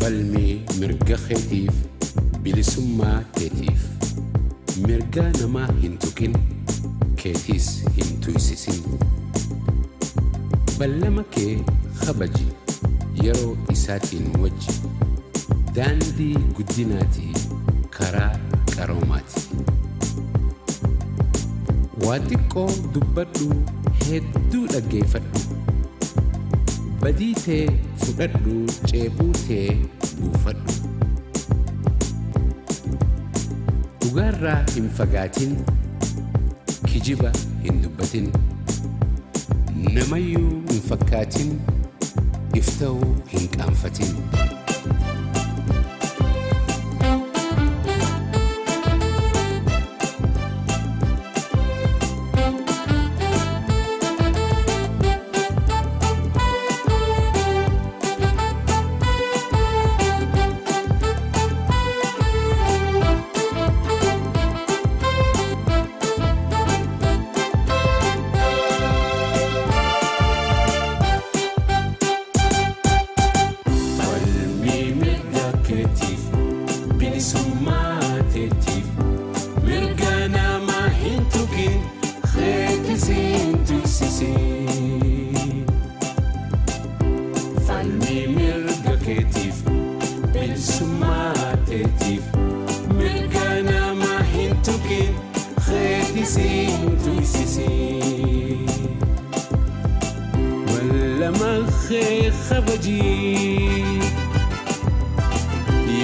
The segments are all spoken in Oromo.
falmii mirga keetiif bilisummaa keetiif mirga namaa hin tuqin keetiis hin tuysisin ballama kee kabaji yeroo isaatiin wajji daandii guddinaatii karaa qaroomaati waa xiqqoo dubbadhu hedduu dhaggeeffadhu badii tee fudhadhu ceebuu tee buufadhu dhugaarraa hin fagaatin kijiba hin dubbatin namayyuu hin fakkaatin ifta'uu hin qaanfatin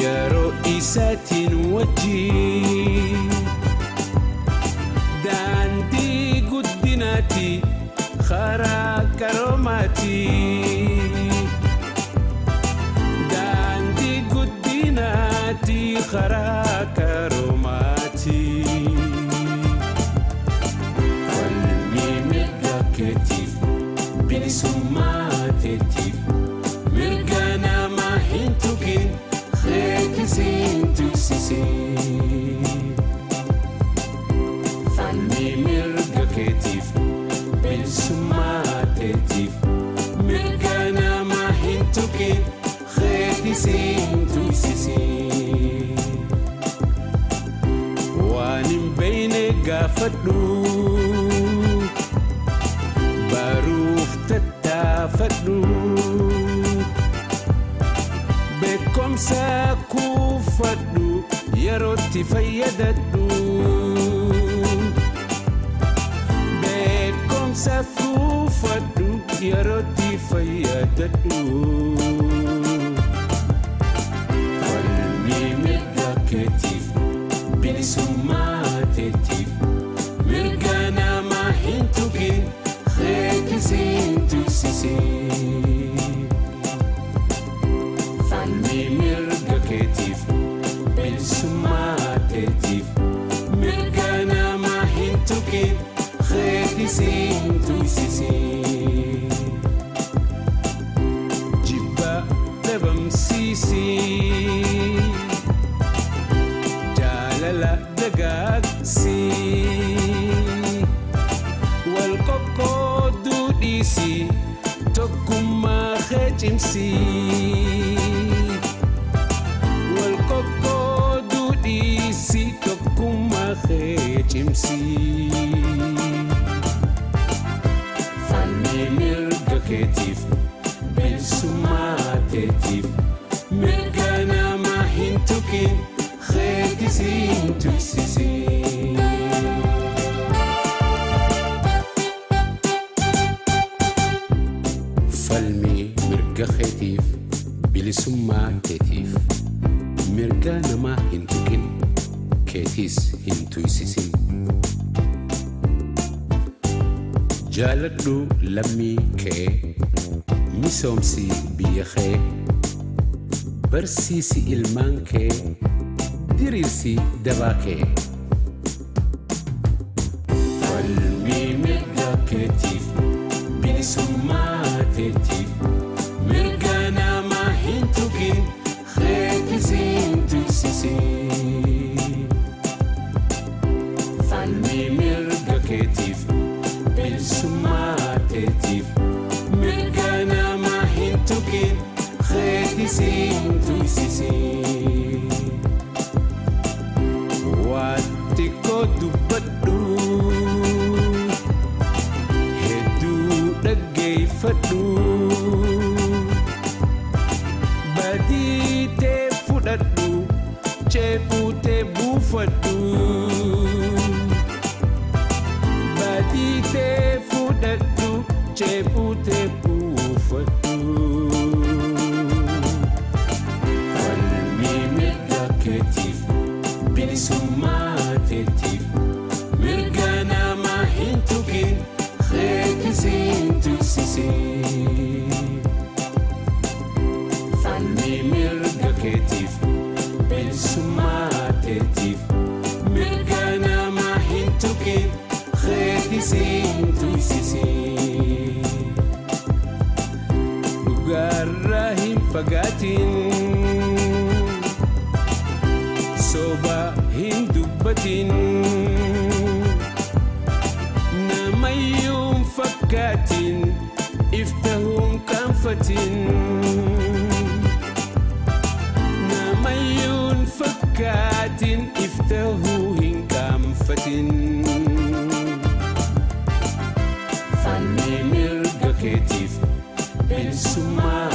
yeroo isaatiin wajji daandii guddinaati karaa qaroomaati daandii guddinaati karaa qaroomaati falmii mirga keetiif bilisummaa keetiif mirga namaa hin tuqin keetisin tuysisin falmii mirga keetiif bilisummaa keetiif mirga namaa hin tuqin keetisin tuysisin waan hin beeyne gaafadhu baruuf tattaafadhu beekumsa kuufadhu yerootti fayyadadhu beekumsa kuufadhu yerootti fayyadadhu falmii mirga keetiif bilisummaa keetiif mirga namaa hin tuqin keetisin tuysisin falmii mirga keetiif bilisummaa keetiif mirga namaa hin tuqin keetisin tuysisin jibba dhabamsiisi jaalala dagaagsi wal qoqqooduu dhiisi tokkummaa kee cimsi wal qoqqooduu dhiisi tokkummaa kee cimsi falmii mirga keetiif bilisummaa keetiif mirga namaa hin tuqin keetisin tuysisin falmii mirga keetiif bilisummaa keetiif mirga namaa hin tuqin keetiis hin tuysisin jaaladhu lammii kee misoomsi biyya kee barsiisi ilmaan kee diriirsi dabaa kee falmii mirga keetiif bilisummaa keetiif mirga namaa hin tuqin keetisin tuysisin falmii mirga keetiif bilisummaa keetiif mirga namaa hin tuqin keetisin tuysisin buufadhu baditee fudhadhu ceebutee buufadhu baditee fudhadhu ceebutee buufadhu falmii mirga keetiif bilisummaa keetiif mirga namaa hin tuqin Rekisin tuksisi falmii mirga keetiif bilisummaa keetiif mirga namaa hin tuqin rekisin tuksisi dhugaarraa hin fagaatin soba hin dubbatin namayyuun fakkaatin iftahuun qaanfatin namayyuun fakkaatin iftahuu hin qaanfatin falmii mirga keetiif bilisummaa